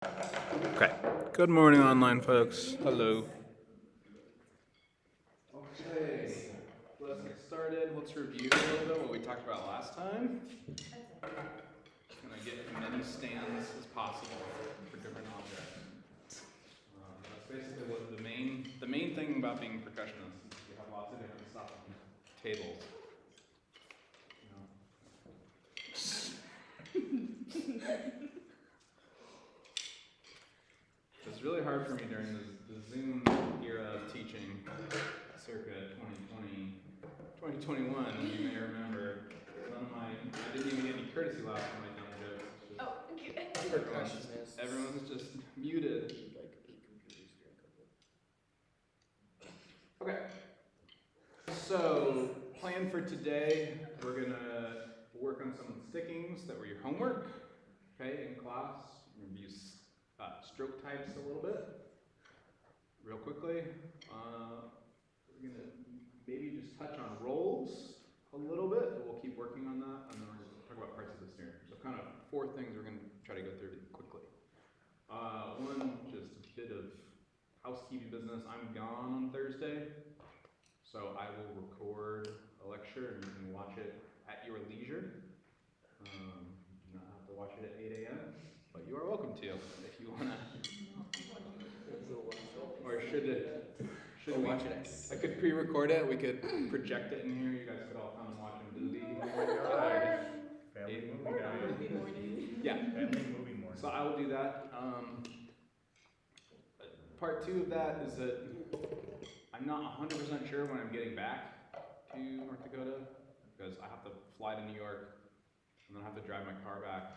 Okay. Good morning, online folks. Hello. Okay. Let's get started. Let's review a little bit what we talked about last time. Can I get as many stands as possible for different objects? That's basically what the main thing about being a percussionist is you have lots of different stuff on tables. It's really hard for me during the Zoom era of teaching, circa 2021, you may remember. I didn't even get any courtesy laughs from my dumb jokes. Oh, thank you. Everyone's just muted. Okay. So, plan for today, we're gonna work on some of the stickings that were your homework, okay, in class. We're gonna use stroke types a little bit, real quickly. We're gonna maybe just touch on rolls a little bit, but we'll keep working on that, and then we're gonna talk about parts of the snare. So kind of 4 things we're gonna try to go through quickly. One, just a bit of housekeeping business. I'm gone on Thursday, so I will record a lecture and you can watch it at your leisure. You do not have to watch it at 8 a.m., but you are welcome to if you wanna. Or should we watch it? I could pre-record it. We could project it in here. You guys could all come and watch it in movie. Family movie. Yeah. Family movie morning. So I will do that. Part 2 of that is that I'm not 100% sure when I'm getting back to North Dakota because I have to fly to New York and then I have to drive my car back,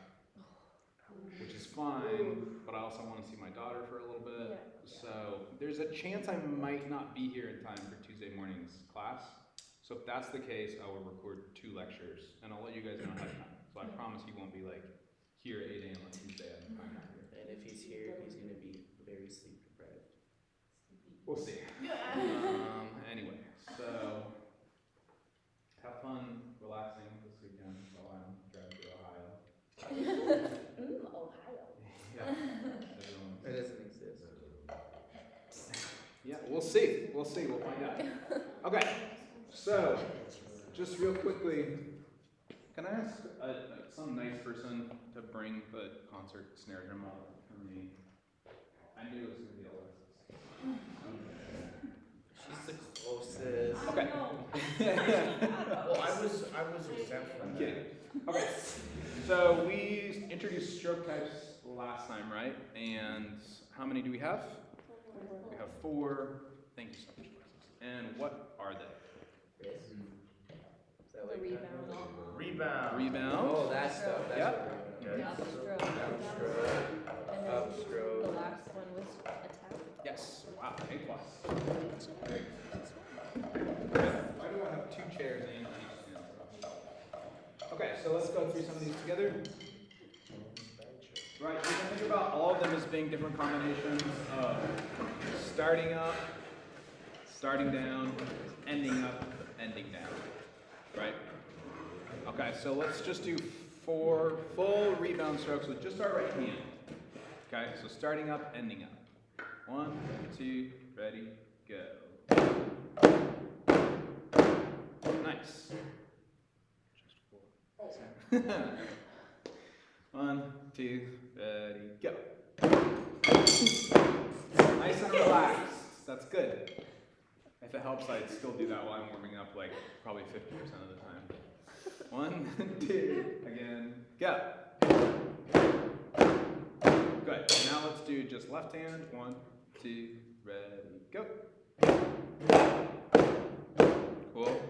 which is fine, but I also want to see my daughter for a little bit. So there's a chance I might not be here in time for Tuesday morning's class. So if that's the case, I will record 2 lectures and I'll let you guys know ahead of time. So I promise he won't be like here at 8 a.m. on Tuesday. I'm not here. And if he's here, he's going to be very sleep deprived. We'll see. Anyway, so have fun relaxing this weekend while I'm driving to Ohio. Ohio. Yeah. It doesn't exist. Yeah, we'll see. We'll find out. Okay, so just real quickly, can I ask some nice person to bring the concert snare drum up for me? I knew it was going to be Alexis. She's the closest. Okay. Well, I was exempt from I'm that. kidding. Okay, so we introduced stroke types last time, right? And how many do we have? We have 4. Thank you so much. And what are they? Is that The like Rebound. Rebound. Oh, that stuff. That's Yep. what Downstroke. Downstroke. And then Upstroke. the last one was attack. Yes. Wow. A+. Why do I have 2 chairs and okay, so let's go through some of these together. Right, you can think about all of them as being different combinations of starting up, starting down, ending up, ending down. Right? Okay, so let's just do 4 full rebound strokes with just our right hand. Okay, so starting up, ending up. 1, 2, ready, go. Nice. Just 4. 1, 2, ready, go. Nice and relaxed. That's good. If it helps, I'd still do that while I'm warming up, like probably 50% of the time. 1, 2, again, go. Good. Now let's do just left hand. 1, 2, ready, go. Cool.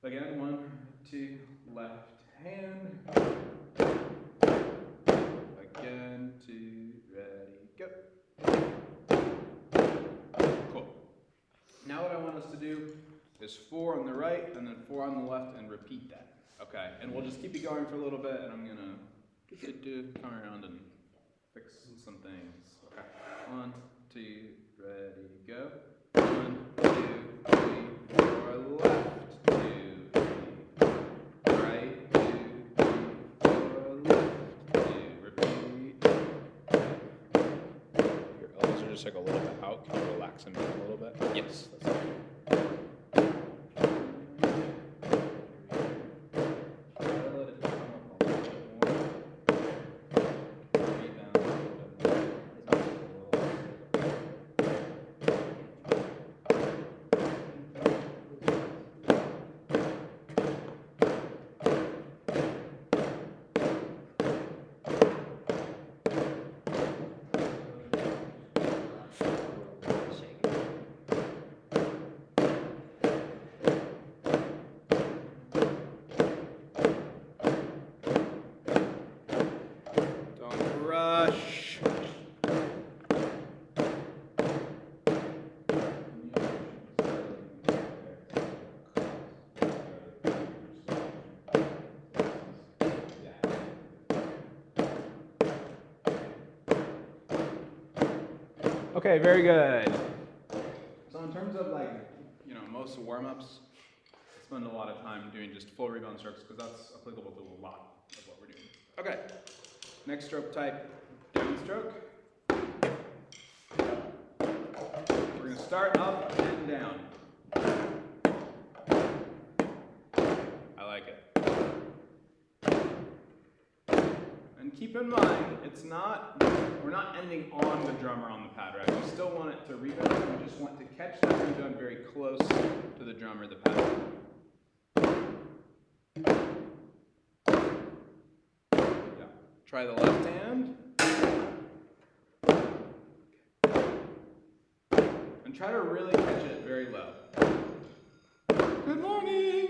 Again, 1, 2, left hand. Again, 2, ready, go. Cool. Now what I want us to do is 4 on the right and then 4 on the left and repeat that. Okay, and we'll just keep it going for a little bit and I'm gonna come around and fix some things. Okay, 1, 2, ready, go. 1, 2, 3, 4, left, 2, 3, right, 2, 3, 4, left, 2, repeat. just like a little bit out. Can you relax him a little bit? Yes. That's it. Try to let it come up a little bit more. Breathe down a little bit more. It's a little Don't rush. Okay, very good. So in terms of like, most warm-ups, I spend a lot of time doing just full rebound strokes because that's applicable to a lot of what we're doing. Okay, next stroke type, downstroke. We're gonna start up and down. I like it. And keep in mind, we're not ending on the drum or on the pad, right? We still want it to rebound, we just want to catch that rebound very close to the drum or the pad. Yeah. Try the left hand. And try to really catch it very low. Good morning!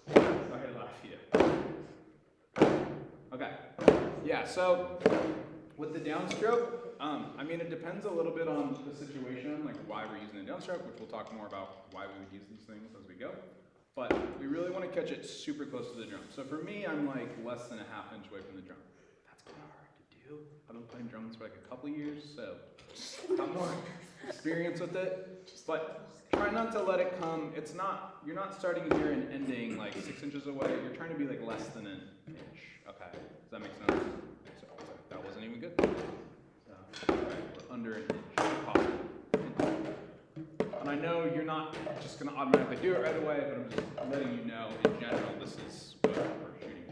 Sorry to laugh at you. Okay. Yeah, so with the downstroke, it depends a little bit on the situation, like why we're using the downstroke, which we'll talk more about why we would use these things as we go. But we really want to catch it super close to the drum. So for me, I'm like less than a half inch away from the drum. That's kind of hard to do. I've been playing drums for like a couple years, so got more experience with it. But try not to let it come. You're not starting here and ending like 6 inches away. You're trying to be like less than an inch. Okay, does that make sense? So that wasn't even good. So, all right, we're under an inch if possible. And I know you're not just going to automatically do it right away, but I'm just letting you know in general this is what we're shooting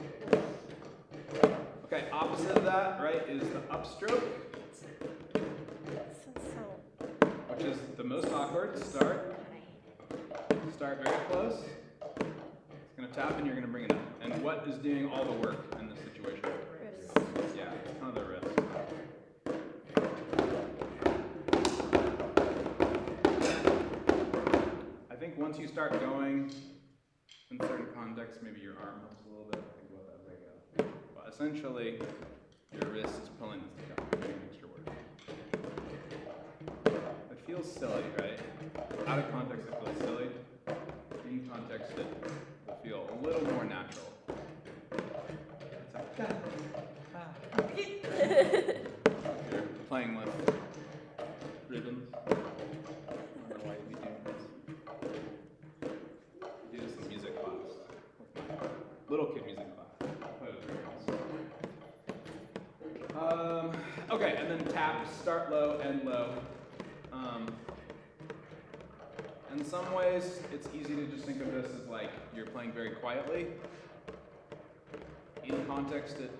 for. Okay, opposite of that, right, is the upstroke, which is the most awkward. Start very close. It's going to tap and you're going to bring it up. And what is doing all the work in this situation? Yeah, it's kind of the wrist. I think once you start going, in certain contexts, maybe your arm helps a little bit. Think about that as I go. But essentially, your wrist is pulling this thing up, doing extra work. It feels silly, right? Out of context, it feels silly. In context, it will feel a little more natural. It's like, you're playing with rhythms. I don't know why you'd be doing this. You do this in music class. With my little kid music class. Play with rhythms. Okay, and then tap, start low, end low. In some ways, it's easy to just think of this as like you're playing very quietly. In context, it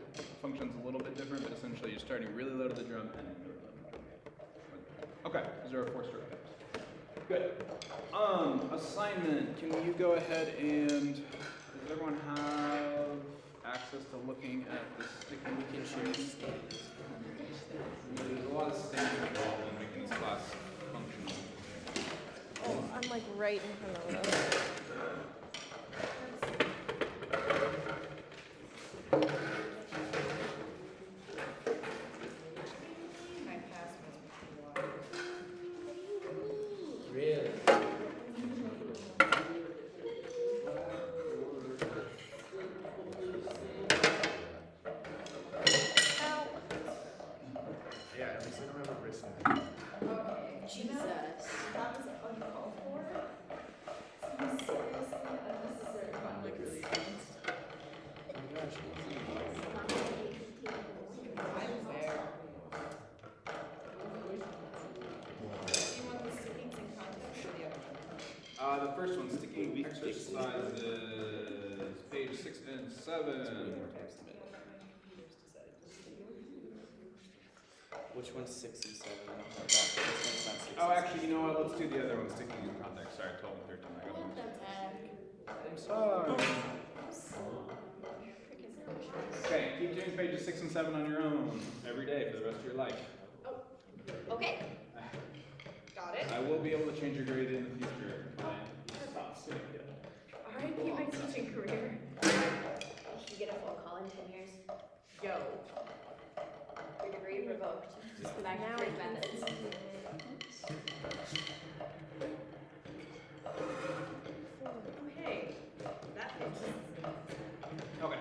functions a little bit different, but essentially you're starting really low to the drum and ending really low to the drum. Okay, those are our 4 stroke types. Good. Assignment. Can you go ahead and does everyone have access to looking at the sticking? We can choose. There's a lot of standing involved in making this class functional. Oh, I'm like right in front of them. Really? Yeah, at least I don't have a wrist in it. Jesus. That was uncalled for. Seems seriously unnecessary. I'm like really. Oh my gosh, First one, sticking exercises, page 6 and 7. Which one's 6 and 7? I don't have that. This one's not 6 Oh, and actually, you know what? Let's do the other one, sticking in context. Sorry, 12 and 13. I got them. I'm sorry. Okay, keep doing pages 6 and 7 on your own every day for the rest of your life. Okay. Got it. I will be able to change your grade in the future. R.I.P. my teaching career. Should you get a phone call in 10 years? Yo. Your degree revoked. Just the back Now to I grade can methods. Oh, hey. That makes sense. Okay.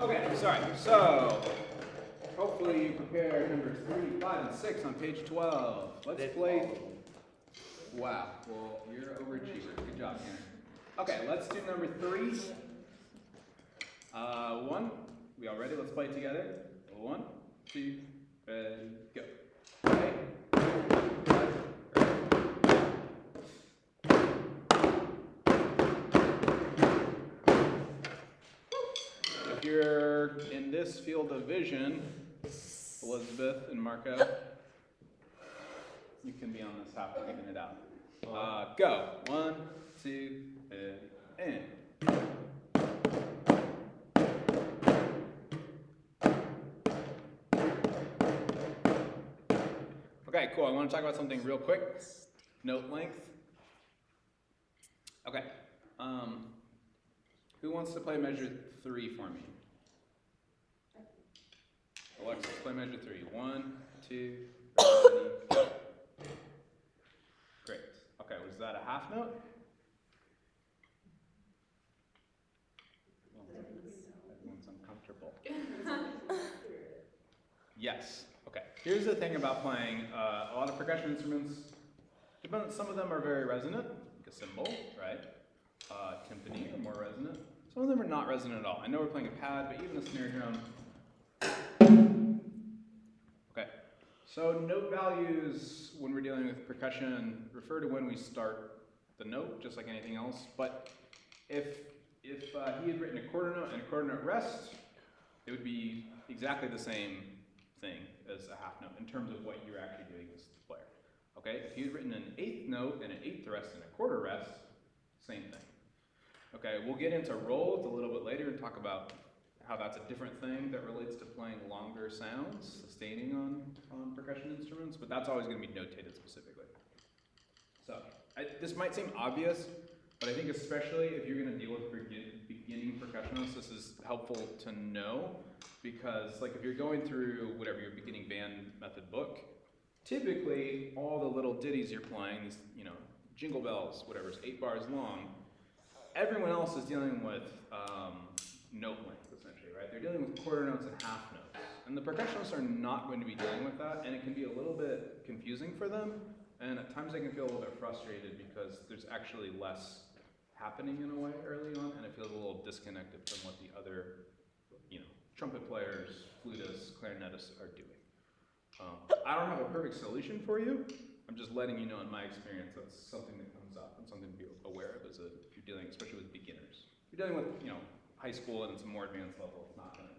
Okay, sorry. So, hopefully you prepare numbers 3, 5, and 6 on page 12. Let's play. Wow. Well, you're an overachiever. Good job, Tanner. Okay, let's do number 3. 1. We all ready? Let's play it together. 1, 2, and go. Okay. If you're in this field of vision, Elizabeth and Marco, you can be on this half figuring it out. Go. 1, 2, and. Okay, cool. I want to talk about something real quick. Note length. Okay. Who wants to play measure 3 for me? Alexis, play measure 3. 1, 2, ready, go. Great. Okay, was that a half note? Everyone's uncomfortable. Yes. Okay. Here's the thing about playing a lot of percussion instruments. Some of them are very resonant, like a cymbal, right? Timpani are more resonant. Some of them are not resonant at all. I know we're playing a pad, but even a snare drum. Okay. So note values, when we're dealing with percussion, refer to when we start the note, just like anything else. But if he had written a quarter note and a quarter note rest, it would be exactly the same thing as a half note in terms of what you're actually doing as the player. Okay, if you had written an eighth note and an eighth rest and a quarter rest, same thing. Okay, we'll get into rolls a little bit later and talk about how that's a different thing that relates to playing longer sounds, sustaining on percussion instruments, but that's always going to be notated specifically. So, this might seem obvious, but I think especially if you're going to deal with beginning percussionists, this is helpful to know, because like if you're going through whatever your beginning band method book, typically all the little ditties you're playing, these, jingle bells, whatever, is 8 bars long. Everyone else is dealing with note length, essentially, right? They're dealing with quarter notes and half notes. And the percussionists are not going to be dealing with that, and it can be a little bit confusing for them, and at times they can feel a little bit frustrated because there's actually less happening in a way early on, and it feels a little disconnected from what the other, trumpet players, flutists, clarinetists are doing. I don't have a perfect solution for you. I'm just letting you know in my experience that's something that comes up and something to be aware of if you're dealing, especially with beginners. If you're dealing with, high school and it's a more advanced level, it's not going to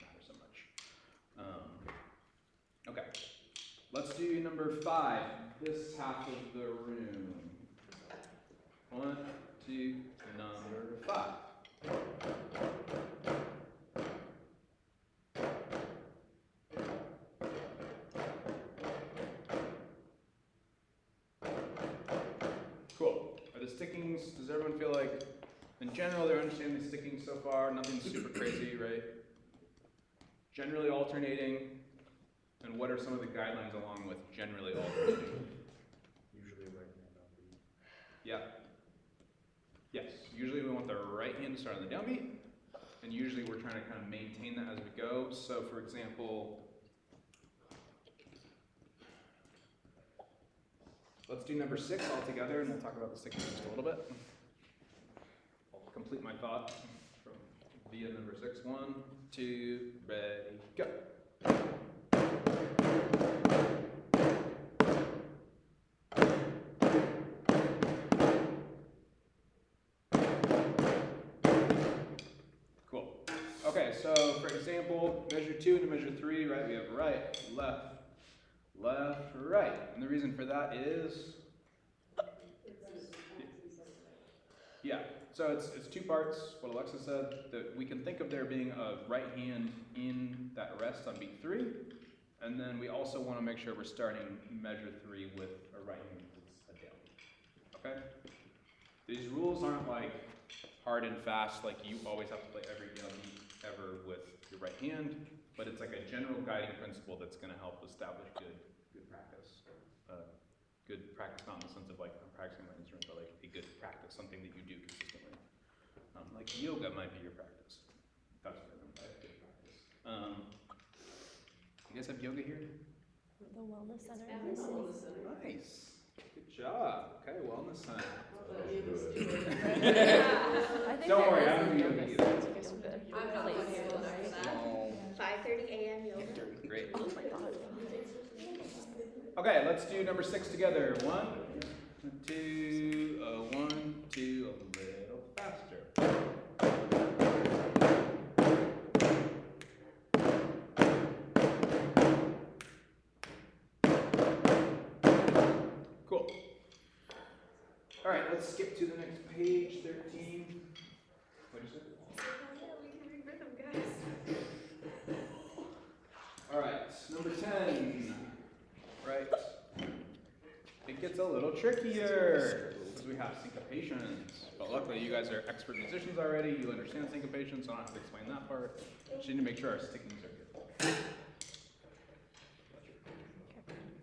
matter so much. Okay, let's do number 5, this half of the room. 1, 2, number 5. Cool. Are the stickings, does everyone feel like, in general, they're understanding the stickings so far? Nothing super crazy, right? Generally alternating. And what are some of the guidelines along with generally alternating? Usually right hand on beat. Yeah. Yes. Usually we want the right hand to start on the downbeat. And usually we're trying to kind of maintain that as we go. So for example, let's do number 6 all together and we'll talk about the stickings just a little bit. complete my thought from via number 6. 1, 2, ready, go. Cool. Okay, so for example, measure 2 to measure 3, right? We have right, left, left, right. And the reason for that is, yeah, so it's 2 parts, what Alexa said, that we can think of there being a right hand in that rest on beat 3, and then we also want to make sure we're starting measure 3 with a right hand that's a down, okay? These rules aren't like hard and fast, like you always have to play every down beat ever with your right hand, but it's like a general guiding principle that's going to help establish good practice. Good practice, not in the sense of like I'm practicing my instrument, but like a good practice, something that you do consistently. Like yoga might be your practice. That's what I mean by good practice. You guys have yoga here? The wellness center in the city. Nice. Good job. Okay, wellness center. I think Don't there worry, is I a don't do yoga yoga center. either. It's good. I'm not Place. flexible enough for that. Oh, 5:30 a.m. yoga. great. Oh my god. Okay, let's do number 6 together. 1, 2, 1, 2, a little faster. Cool. All right, let's skip to the next page, 13. What is it? We can read rhythm, guys. All right, number 10. Right. It gets a little trickier because we have syncopations. But luckily, you guys are expert musicians already. You understand syncopation, so I don't have to explain that part. Just need to make sure our stickings are good.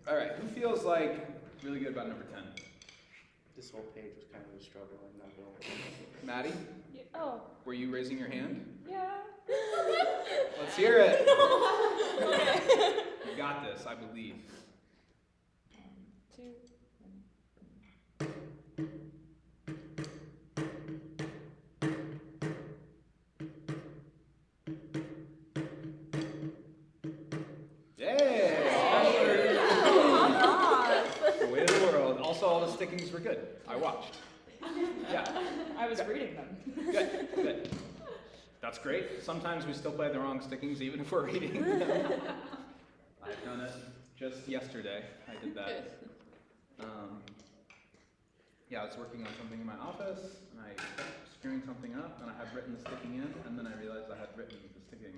All right, who feels like really good about number 10? This whole page was kind of a struggle. I'm not going. Maddie, Oh, were you raising your hand? yeah. Let's hear it. You got this, I believe. 2. The way of the world. Also, all the stickings were good. I watched. Yeah. I was reading them. Good. Good. That's great. Sometimes we still play the wrong stickings even if we're reading them. I've done it just yesterday. I did that. Yeah, I was working on something in my office, and I kept screwing something up, and I had written the sticking in, and then I realized I had written the sticking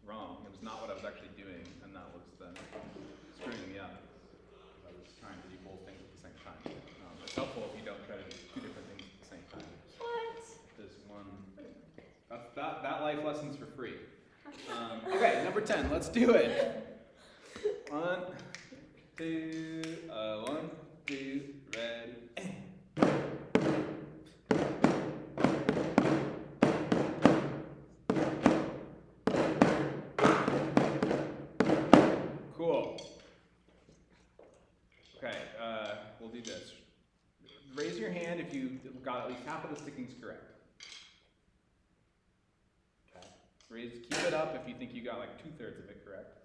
wrong. It was not what I was actually doing, and that was then screwing me up. I was trying to do both things at the same time. It's helpful if you don't try to do 2 different things at the same time. What? There's one. That life lesson's for free. Okay, number 10. Let's do it. 1, 2, 1, 2, ready. Cool. Okay, we'll do this. Raise your hand if you got at least half of the stickings correct. Okay. Keep it up if you think you got like 2/3 of it correct.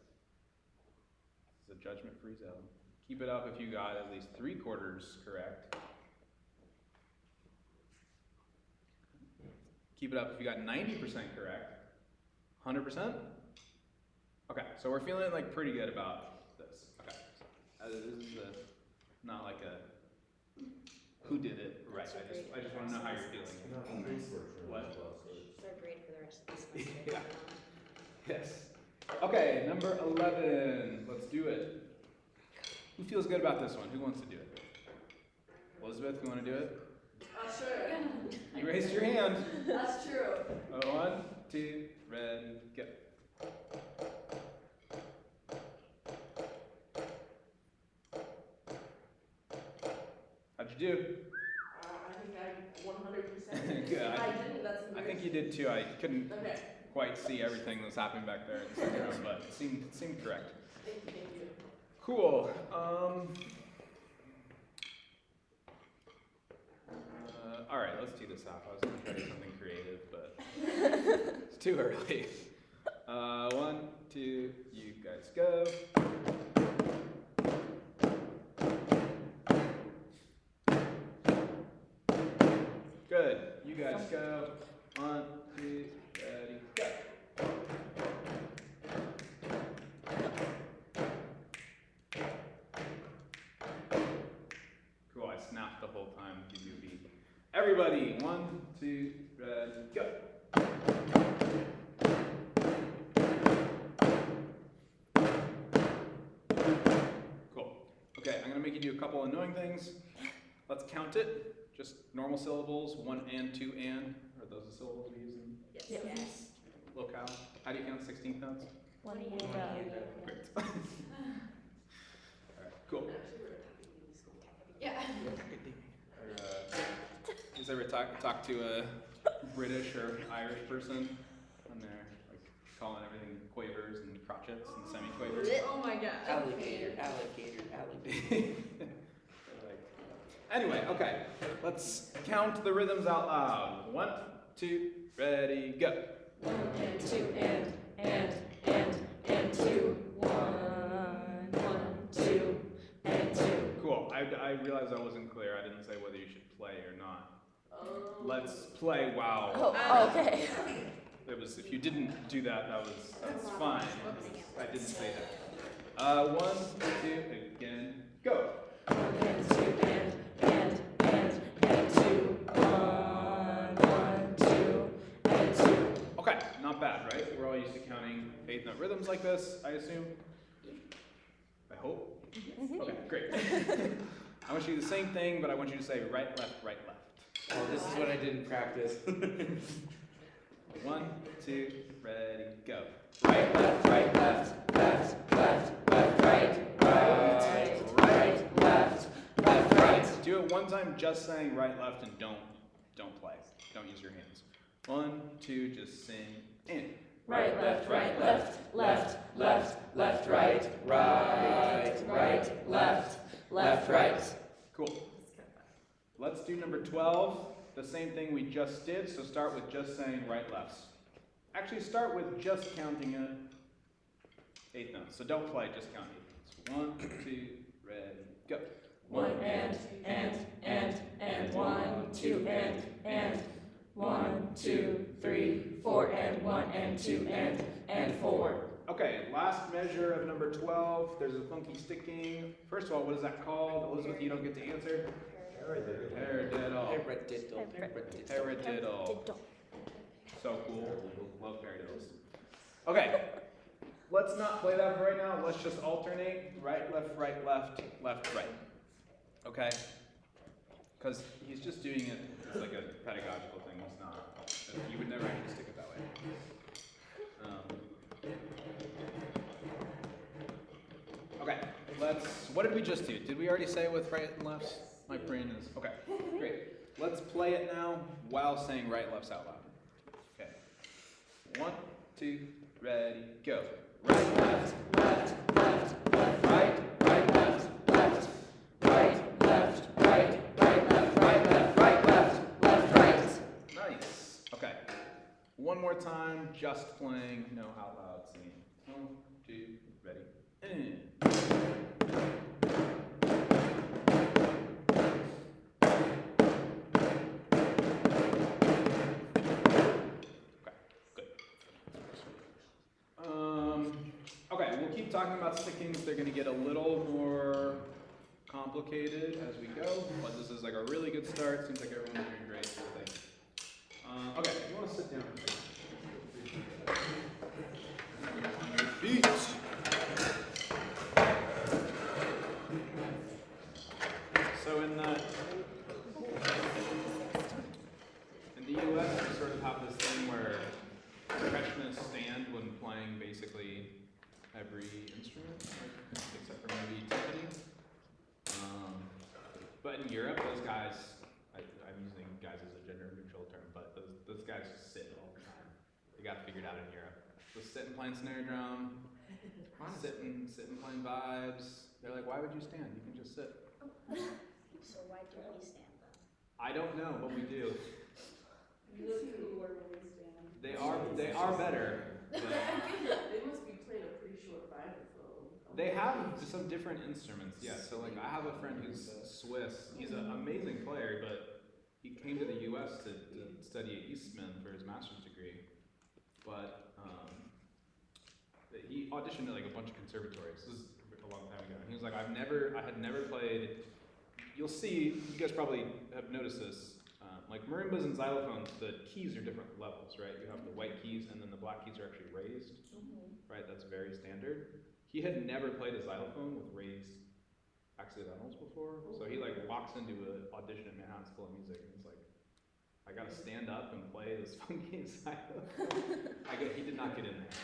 This is a judgment-free zone. Keep it up if you got at least 3/4 correct. Keep it up if you got 90% correct. 100%? Okay, so we're feeling like pretty good about this. Okay, this is not like a who did it right. I just want to know how you're feeling. What? It's our grade for the rest of this semester. Yeah. Yes. Okay, number 11. Let's do it. Who feels good about this one? Who wants to do it? Elizabeth, you want to do it? Sure. You raised your hand. That's true. 1, 2, ready, go. How'd you do? I think I 100%. Good. If I didn't, that's I embarrassing. think you did too. I couldn't Okay. quite see everything that was happening back there in the second row, but it seemed correct. Thank you. Cool. All right, let's tee this off. I was gonna try something creative, but it's too early. 1, 2, you guys go. Good. You guys go. 1, 2, ready, go. Cool. I snapped the whole time. Give you a beat. Everybody, 1, 2, ready, go. Cool. Okay, I'm gonna make you do a couple annoying things. Let's count it. Just normal syllables, 1 and 2 and. Are those the syllables we use in Yes. locale? How do you count 16th notes? 1 and Great. Alright, cool. Yeah. Has ever talked to a British or Irish person and they're like calling everything quavers and crotchets and semi-quavers? Oh my god. Alligator, alligator, alligator. Anyway, okay, let's count the rhythms out loud. 1, 2, ready, go. 1 and 2 and 2. 1, 2 and 2. Cool. I realized I wasn't clear. I didn't say whether you should play or not. Oh. Let's play wow. Oh, okay. It was, if you didn't do that, that's fine. I didn't say that. 1, 2, again, go. 1 and 2 and 2. 1, 2 and 2. Okay, not bad, right? We're all used to counting 8th note rhythms like this, I assume. I hope. Okay, great. I want you to do the same thing, but I want you to say right, left, right, left. Oh, this is what I didn't practice. 1, 2, ready, go. Right, left, right, left, left, left, left, right, right, right, left, left, right. Do it one time, just saying right, left, and don't play. Don't use your hands. 1, 2, just sing in. Right, left, left, left, left, right, right, right, left, left, right. Cool. Let's do number 12. The same thing we just did, so start with just saying right, lefts. Actually, start with just counting a 8th notes. So don't play, just count 8th notes. 1, 2, ready, go. 1 and 1, 2 and 1, 2, 3, 4 and 1 and 2 and 4. Okay, last measure of number 12. There's a funky sticking. First of all, what is that called? Elizabeth, you don't get to answer. Paradiddle. Paradiddle. So cool. Love paradiddles. Okay, let's not play that for right now. Let's just alternate. Right, left, left, right. Okay? Because he's just doing it as like a pedagogical thing. It's not. You would never actually stick it that way. Okay, what did we just do? Did we already say with right and lefts? My brain is, okay, great. Let's play it now while saying right, lefts out loud. Okay. 1, 2, ready, go. Right, left, left, left, left, right, right, left, left, right, left, right, right, left, right, left, right, left, left, right. Nice. Okay. One more time, just playing, no out loud singing. 1, 2, ready, and. Okay, we'll keep talking about stickings. They're going to get a little more complicated as we go, but this is like a really good start. Seems like everyone's doing great. So okay, if you want to sit down. On your feet. So in the U.S., we sort of have this thing where percussionists stand when playing basically every instrument, except for maybe timpani. But in Europe, those guys, I'm using guys as a gender-neutral term, but those guys just sit all the time. They got it figured out in Europe. Just sitting playing snare drum, sitting playing vibes. They're like, why would you stand? You can just sit. So why do we stand then? I don't know, but we do. You look cooler when we stand. They are better, but They must be playing a pretty short vibraphone. they have some different instruments. Yeah, so like I have a friend who's Swiss. He's an amazing player, but he came to the U.S. to study at Eastman for his master's degree. But he auditioned at like a bunch of conservatories. This is a long time ago. And he was like, I had never played. You'll see, you guys probably have noticed this. Like marimbas and xylophones, the keys are different levels, right? You have the white keys and then the black keys are actually raised, right? That's very standard. He had never played a xylophone with raised accidentals before, so he like walks into an audition at Manhattan School of Music and he's like, I gotta stand up and play this funky xylophone. He did not get in there,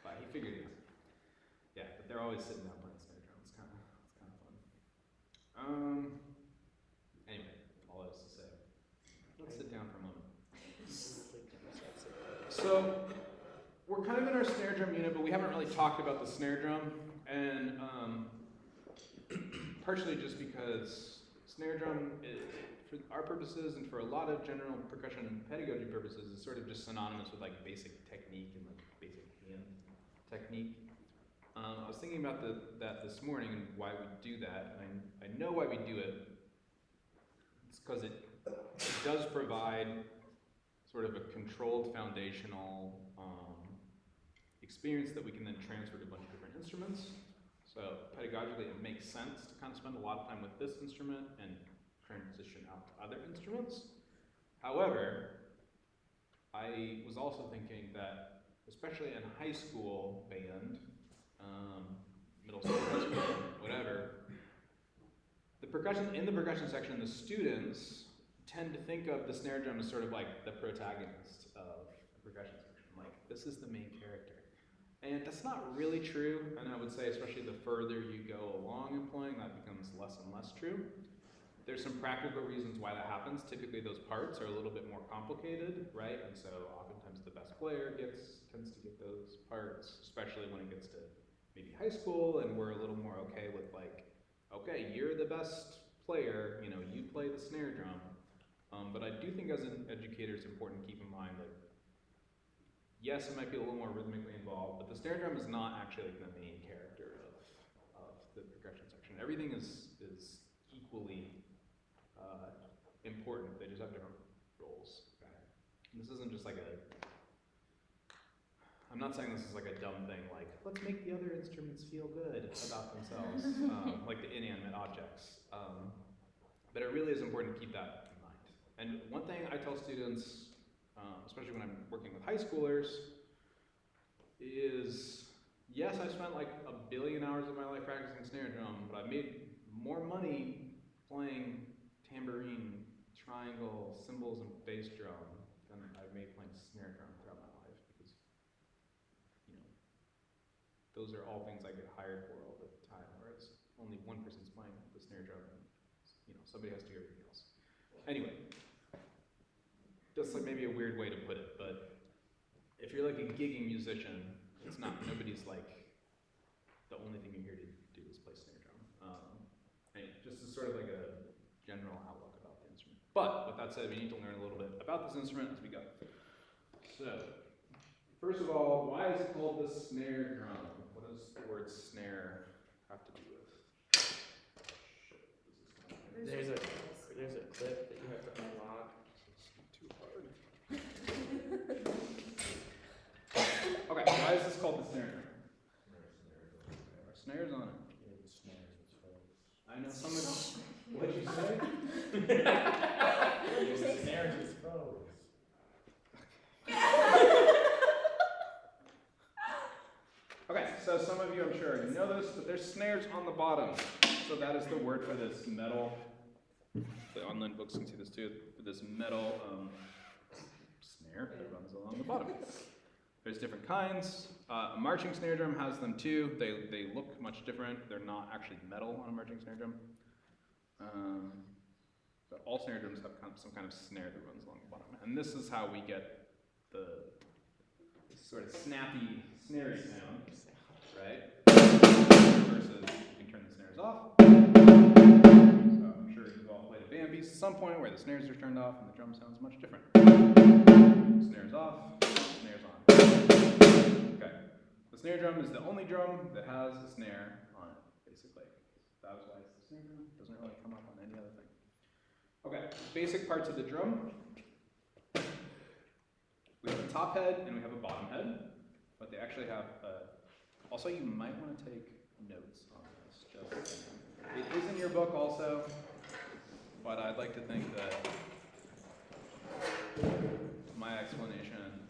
but he figured it out. Yeah, but they're always sitting down playing snare drum. It's kind of fun. Anyway, all that was to say. Let's sit down for a moment. So, we're kind of in our snare drum unit, but we haven't really talked about the snare drum, and partially just because snare drum, for our purposes and for a lot of general percussion and pedagogy purposes, is sort of just synonymous with like basic technique and like basic hand technique. I was thinking about that this morning and why we do that, and I know why we do it. It's because it does provide sort of a controlled foundational experience that we can then transfer to a bunch of different instruments. So pedagogically, it makes sense to kind of spend a lot of time with this instrument and transition out to other instruments. However, I was also thinking that, especially in high school band, middle school, high school, whatever, in the percussion section, the students tend to think of the snare drum as sort of like the protagonist of the percussion section. Like, this is the main character. And that's not really true, and I would say especially the further you go along in playing, that becomes less and less true. There's some practical reasons why that happens. Typically those parts are a little bit more complicated, right? And so oftentimes the best player tends to get those parts, especially when it gets to maybe high school and we're a little more okay with like, okay, you're the best player, you play the snare drum. But I do think as an educator it's important to keep in mind that yes, it might be a little more rhythmically involved, but the snare drum is not actually like the main character of the percussion section. Everything is equally important. They just have different roles. Okay? And this isn't just like I'm not saying this is like a dumb thing, like, let's make the other instruments feel good about themselves, like the inanimate objects. But it really is important to keep that in mind. And one thing I tell students, especially when I'm working with high schoolers, is yes, I spent like 1 billion hours of my life practicing snare drum, but I made more money playing tambourine, triangle, cymbals, and bass drum than I've made playing snare drum throughout my life, because those are all things I get hired for all the time, whereas only one person's playing the snare drum, and somebody has to do everything else. Anyway. That's like maybe a weird way to put it, but if you're like a gigging musician, it's not, nobody's like, the only thing you're here to do is play snare drum. And just as sort of like a general outlook about the instrument. But with that said, we need to learn a little bit about this instrument as we go. So, first of all, why is it called the snare drum? What does the word snare have to do with? There's a clip that you have to unlock. Okay, why is this called the snare drum? Our snare's on it. I know some of what'd you say? The snare just froze. Okay, so some of you I'm sure already know this, but there's snares on the bottom. So that is the word for this metal. The online books can see this too. For this metal snare that runs along the bottom. There's different kinds. A marching snare drum has them too. They look much different. They're not actually metal on a marching snare drum. But all snare drums have some kind of snare that runs along the bottom. And this is how we get the sort of snappy, snarey sound, right? Versus you can turn the snares off. So I'm sure you've all played a band piece. some point where the snares are turned off and the drum sounds much different. Snares off, snares on. Okay. The snare drum is the only drum that has a snare on it, basically. That was why it's the snare drum. It doesn't really come up on any other thing. Okay, basic parts of the drum. We have a top head and we have a bottom head, but they actually have also you might want to take notes on this. It is in your book also, but I'd like to think that my explanation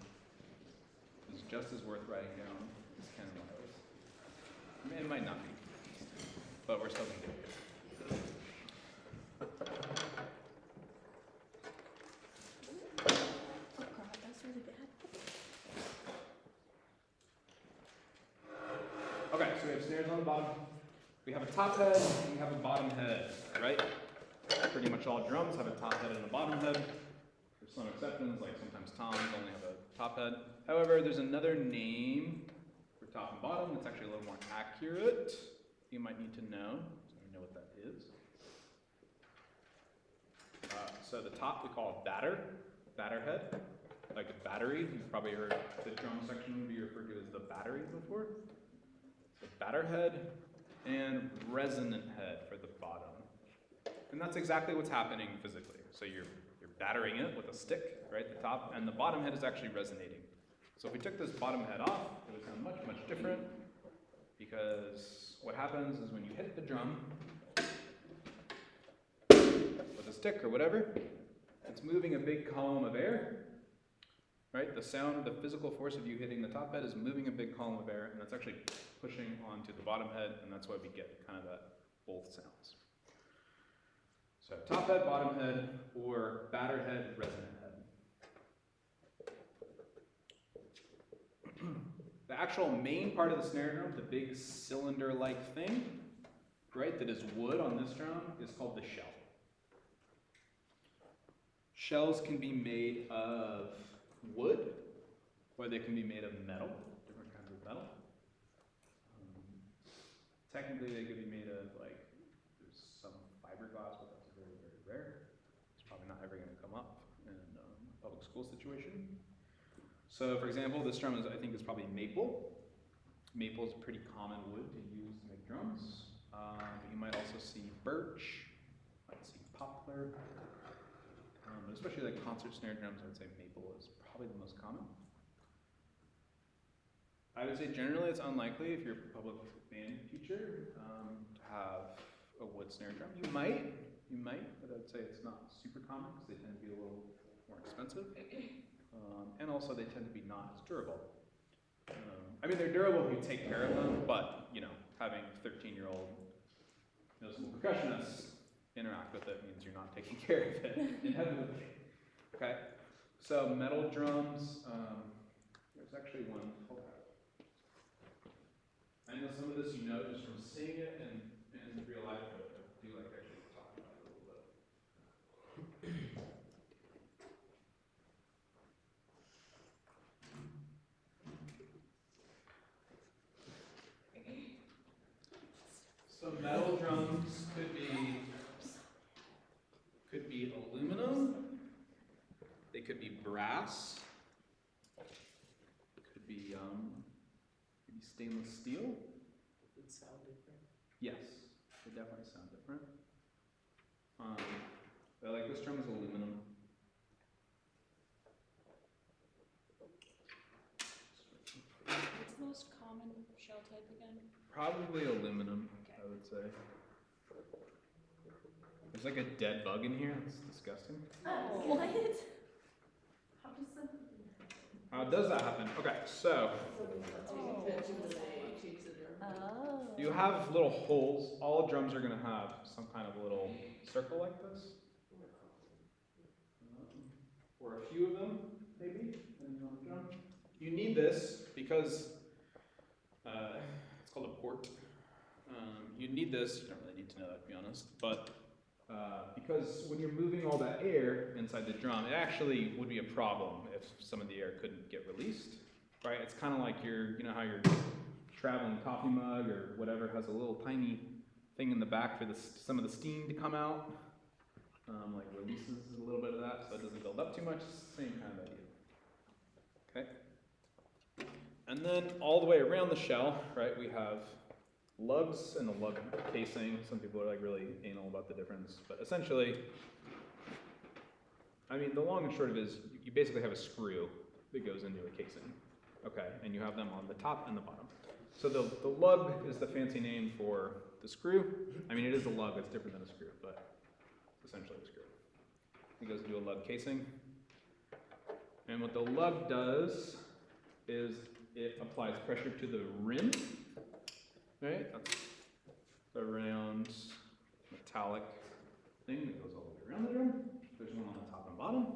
is just as worth writing down as Ken was. It might not be, but we're still going to do it. Oh god, that's really bad. Okay, so we have snares on the bottom. We have a top head and we have a bottom head, right? Pretty much all drums have a top head and a bottom head. There's some exceptions, like sometimes toms only have a top head. However, there's another name for top and bottom that's actually a little more accurate. You might need to know, so you know what that is. So the top we call a batter head, like a battery. You've probably heard the drum section would be referred to as the battery before. So batter head and resonant head for the bottom. And that's exactly what's happening physically. So you're battering it with a stick, right, the top, and the bottom head is actually resonating. So if we took this bottom head off, it would sound much, much different, because what happens is when you hit the drum with a stick or whatever, it's moving a big column of air, right? The sound, the physical force of you hitting the top head is moving a big column of air, and that's actually pushing onto the bottom head, and that's why we get kind of that both sounds. So top head, bottom head, or batter head, resonant head. The actual main part of the snare drum, the big cylinder-like thing, right, that is wood on this drum, is called the shell. Shells can be made of wood, or they can be made of metal, different kinds of metal. Technically, they could be made of, like, there's some fiberglass, but that's very, very rare. It's probably not ever going to come up in a public school situation. So, for example, this drum I think is probably maple. Maple is a pretty common wood to use to make drums. But you might also see birch, might see poplar. But especially like concert snare drums, I would say maple is probably the most common. I would say generally it's unlikely if you're a public band teacher to have a wood snare drum. You might, but I'd say it's not super common because they tend to be a little more expensive. And also they tend to be not as durable. I mean, they're durable if you take care of them, but, you know, having 13-year-old middle school percussionists interact with it means you're not taking care of it inevitably. Okay, so metal drums, there's actually one, hold on. I know some of this you know just from seeing it in real life, but I do like actually talk about it a little bit. So metal drums could be aluminum, they could be brass, could be maybe stainless steel. Does it sound different? Yes, they definitely sound different. But like this drum is aluminum. What's the most common shell type again? Probably aluminum, I would say. There's like a dead bug in here. It's disgusting. Oh, what? How does that happen? Okay, so you have little holes. All drums are going to have some kind of little circle like this. Or a few of them, maybe, depending on the drum. You need this because it's called a port. You need this. You don't really need to know that, to be honest, but because when you're moving all that air inside the drum, it actually would be a problem if some of the air couldn't get released, right? It's kind of like you know how your traveling coffee mug or whatever has a little tiny thing in the back for some of the steam to come out. like releases a little bit of that so it doesn't build up too much. Same kind of idea. Okay. And then all the way around the shell, right, we have lugs and the lug casing. Some people are like really anal about the difference, but essentially, I mean, the long and short of it is you basically have a screw that goes into a casing, okay, and you have them on the top and the bottom. So the lug is the fancy name for the screw. I mean, it is a lug, it's different than a screw, but it's essentially a screw. It goes into a lug casing. And what the lug does is it applies pressure to the rim, right? That's the round metallic thing that goes all the way around the drum. There's one on the top and bottom.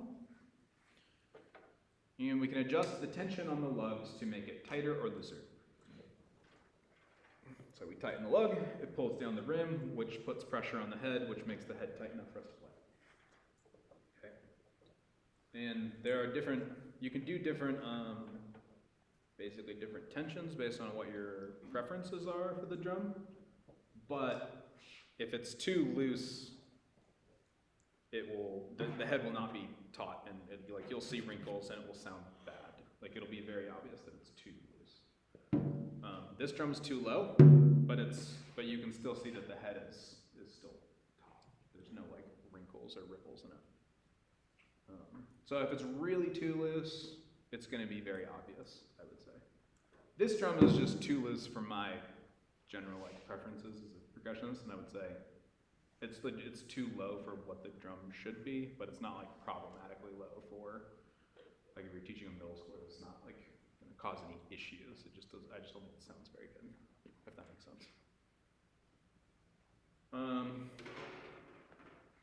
And we can adjust the tension on the lugs to make it tighter or looser. So we tighten the lug, it pulls down the rim, which puts pressure on the head, which makes the head tight enough for us to play. Okay. And there are different, you can do different, basically different tensions based on what your preferences are for the drum. But if it's too loose, it will, the head will not be taut, and like you'll see wrinkles and it will sound bad. Like it'll be very obvious that it's too loose. This drum's too low, but you can still see that the head is still taut. There's no like wrinkles or ripples in it. So if it's really too loose, it's going to be very obvious, I would say. This drum is just too loose for my general like preferences as a percussionist, and I would say it's too low for what the drum should be, but it's not like problematically low for like if you're teaching a middle schooler, it's not like going to cause any issues. It just does. I just don't think it sounds very good, if that makes sense.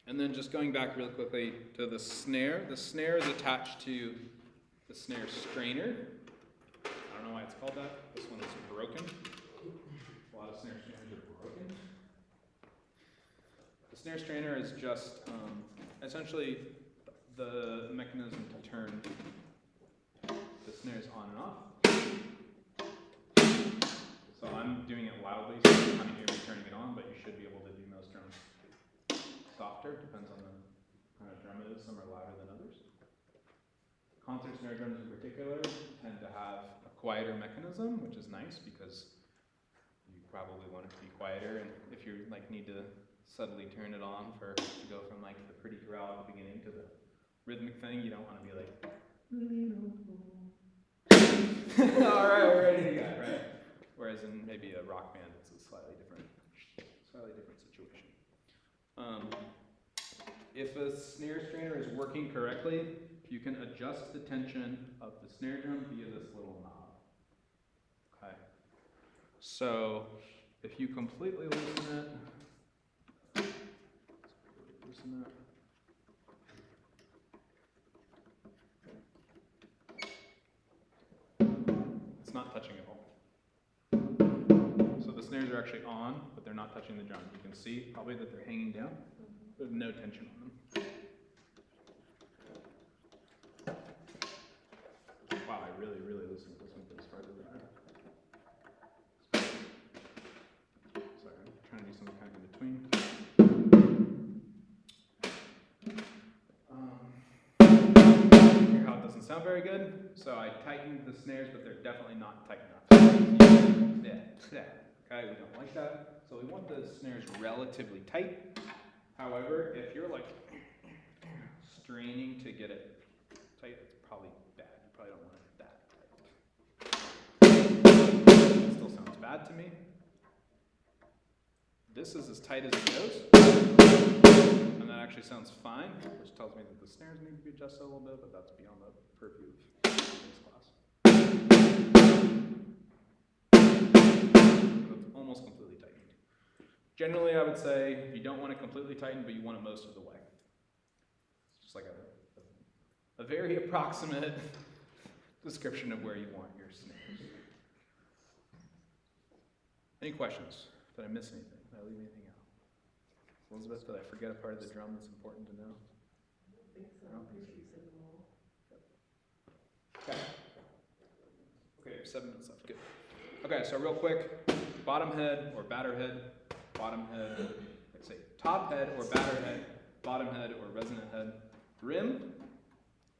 And then just going back real quickly to the snare. The snare is attached to the snare strainer. I don't know why it's called that. This one is broken. A lot of snare strainers are broken. The snare strainer is just essentially the mechanism to turn the snares on and off. So I'm doing it loudly, so you can't hear me turning it on, but you should be able to do most drums softer. Depends on the kind of drum it is. Some are louder than others. Concert snare drums in particular tend to have a quieter mechanism, which is nice because you probably want it to be quieter, and if you like need to suddenly turn it on to go from like the pretty growl at the beginning to the rhythmic thing, you don't want to be like all right, we're ready to go, right? Whereas in maybe a rock band, it's a slightly different situation. If a snare strainer is working correctly, you can adjust the tension of the snare drum via this little knob. Okay. So if you completely loosen it, it's not touching at all. So the snares are actually on, but they're not touching the drum. You can see probably that they're hanging down. There's no tension on them. Wow, I really loosened this one pretty hard. Sorry, I'm trying to do something kind of in between. Hear how it doesn't sound very good? So I tightened the snares, but they're definitely not tight enough. Okay, we don't like that. So we want the snares relatively tight. However, if you're like straining to get it tight, it's probably bad. You probably don't want it that tight. It still sounds bad to me. This is as tight as it goes. And that actually sounds fine, which tells me that the snares need to be adjusted a little bit, but that's beyond the purview of this class. It's almost completely tightened. Generally, I would say you don't want it completely tightened, but you want it most of the way. It's just like a very approximate description of where you want your snares. Any questions? Did I miss anything? Did I leave anything out? Elizabeth, did I forget a part of the drum that's important to know? I don't think so. I don't think so. You said them all. Okay. Okay, 7 minutes left. Good. Okay, so real quick, bottom head or batter head, bottom head, let's say top head or batter head, bottom head or resonant head. Rim,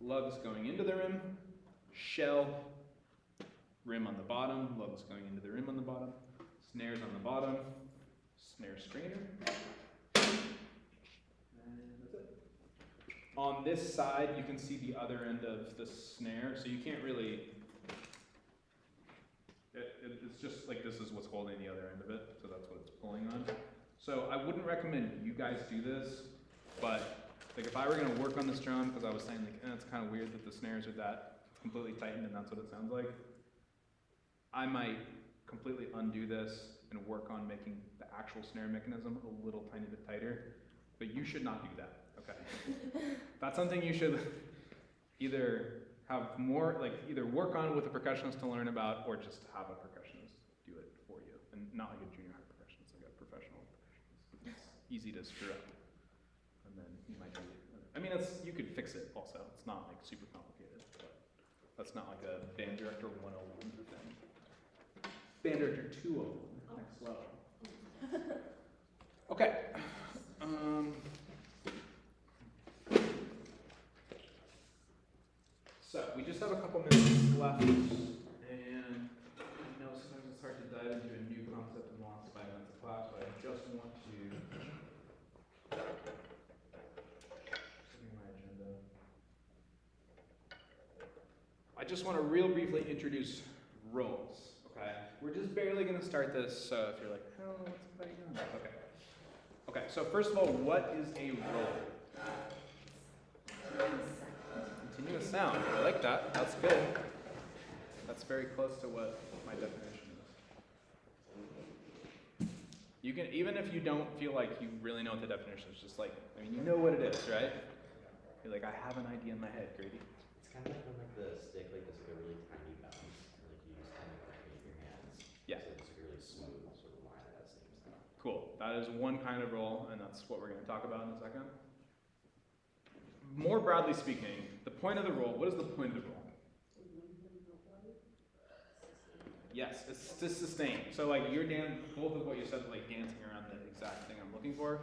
lugs going into the rim. Shell, rim on the bottom, lugs going into the rim on the bottom. Snares on the bottom, snare strainer. And that's it. On this side, you can see the other end of the snare, so you can't really, it's just like this is what's holding the other end of it, so that's what it's pulling on. So I wouldn't recommend you guys do this, but like if I were gonna work on this drum, because I was saying like, it's kind of weird that the snares are that completely tightened and that's what it sounds like, I might completely undo this and work on making the actual snare mechanism a little tiny bit tighter, but you should not do that, okay? That's something you should either have more, like either work on with a percussionist to learn about or just have a percussionist do it for you. And not like a junior high percussionist, like a professional percussionist. It's easy to screw up. And then you might be, I mean, you could fix it also. It's not like super complicated, but that's not like a band director 101 thing. Band director 201, next level. Okay. So we just have a couple minutes left, and I know sometimes it's hard to dive into a new concept in the last 5 minutes of class, but I just want to my agenda. I just want to real briefly introduce roles. Okay, we're just barely going to start this, so if you're like, oh, what's going on? Okay. Okay, so first of all, what is a roll? Continuous sound. I like that. That's good. That's very close to what my definition is. You can, even if you don't feel like you really know what the definition is, just like, I mean, you know what it is, right? You're like, I have an idea in my head, Grady. It's kind of like when like the stick, like this like a really tiny bounce, like you just kind of like in your hands. Yeah. So it's like a really smooth sort of line at that same time. Cool. That is one kind of roll, and that's what we're going to talk about in a second. More broadly speaking, the point of the roll, what is the point of the roll? Yes, it's to sustain. So like you're both of what you said, like dancing around the exact thing I'm looking for.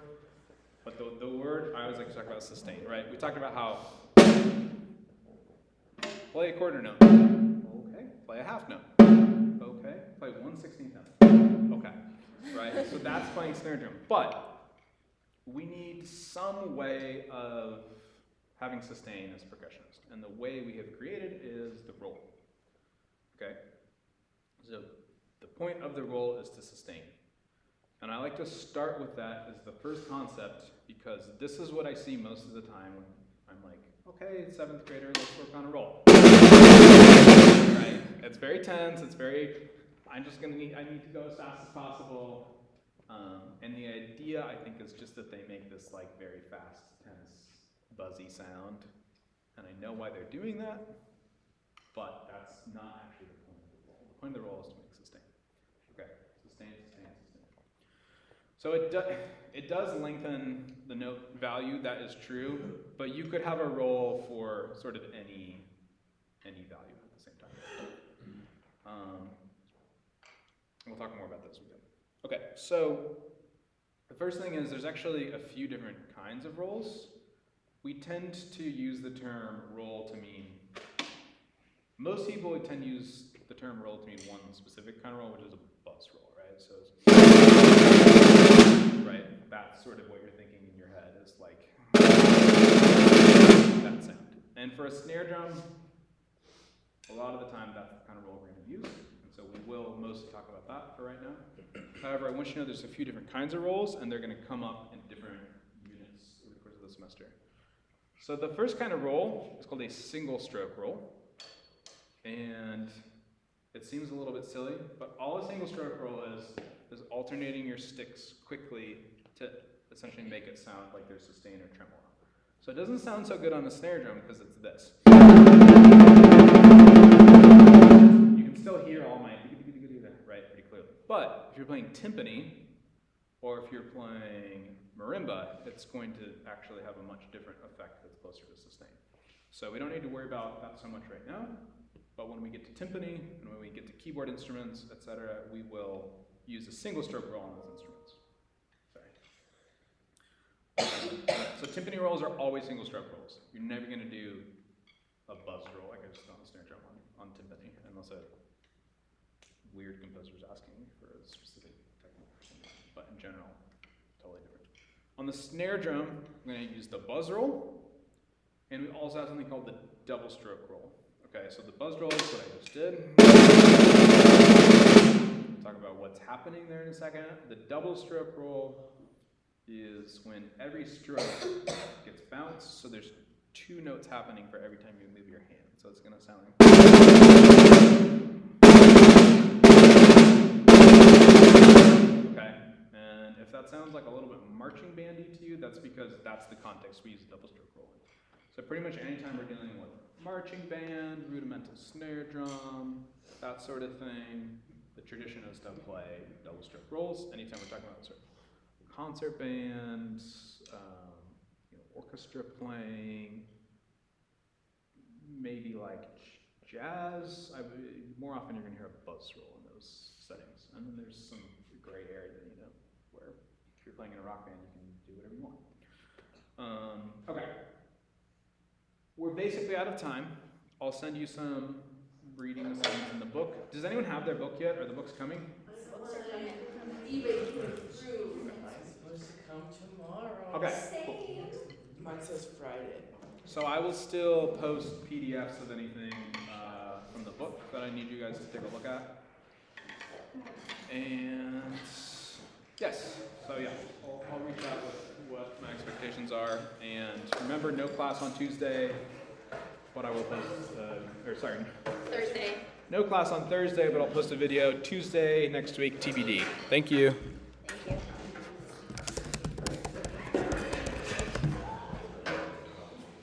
But the word, I always like to talk about sustain, right? We talked about how play a quarter note. Okay. Play a half note. Okay. Play 1/16 note. Okay. Right? So that's playing snare drum. But we need some way of having sustain as a percussionist. And the way we have created is the roll. Okay? So the point of the roll is to sustain. And I like to start with that as the first concept because this is what I see most of the time when I'm like, okay, 7th grader, let's work on a roll. Right? It's very tense, I need to go as fast as possible. And the idea, I think, is just that they make this like very fast, tense, buzzy sound. And I know why they're doing that, but that's not actually the point of the roll. The point of the roll is to make sustain. Okay, sustain, sustain, sustain. So it does lengthen the note value, that is true, but you could have a roll for sort of any value at the same time. We'll talk more about this as we go. Okay, so the first thing is there's actually a few different kinds of rolls. We tend to use the term roll to mean, most people would tend to use the term roll to mean one specific kind of roll, which is a buzz roll, right? So right, that's sort of what you're thinking in your head is like that sound. And for a snare drum, a lot of the time that's the kind of roll we're going to use. And so we will mostly talk about that for right now. However, I want you to know there's a few different kinds of rolls, and they're going to come up in different units over the course of the semester. So the first kind of roll is called a single stroke roll. And it seems a little bit silly, but all a single stroke roll is alternating your sticks quickly to essentially make it sound like there's sustain or tremolo. So it doesn't sound so good on a snare drum because it's this. You can still hear all my right pretty clearly. But if you're playing timpani, or if you're playing marimba, it's going to actually have a much different effect that's closer to sustain. So we don't need to worry about that so much right now, but when we get to timpani, and when we get to keyboard instruments, etc., we will use a single stroke roll on those instruments. Sorry. So timpani rolls are always single stroke rolls. You're never going to do a buzz roll like I just on the snare drum on timpani, unless a weird composer's asking for a specific technique or something. But in general, totally different. On the snare drum, I'm going to use the buzz roll, and we also have something called the double stroke roll. Okay, so the buzz roll is what I just did. Talk about what's happening there in a second. The double stroke roll is when every stroke gets bounced, so there's 2 notes happening for every time you move your hand. So it's going to sound like. Okay, and if that sounds like a little bit marching bandy to you, that's because that's the context we use double stroke roll in. So pretty much anytime we're dealing with marching band, rudimental snare drum, that sort of thing, the tradition is to play double stroke rolls. Anytime we're talking about sort of concert bands, orchestra playing, maybe like jazz. More often you're going to hear a buzz roll in those settings. And then there's some gray area, where if you're playing in a rock band, you can do whatever you want. Okay. We're basically out of time. I'll send you some reading assignments in the book. Does anyone have their book yet? Are the books coming? Books are coming. eBay came through. Mine's supposed to come tomorrow. Okay. Cool. Mine says Friday. So I will still post PDFs of anything from the book that I need you guys to take a look at. And yes, so yeah, I'll reach out with what my expectations are. And remember, no class on Tuesday, but I will post, Thursday. no class on Thursday, but I'll post a video Tuesday next week, TBD. Thank you. Thank you.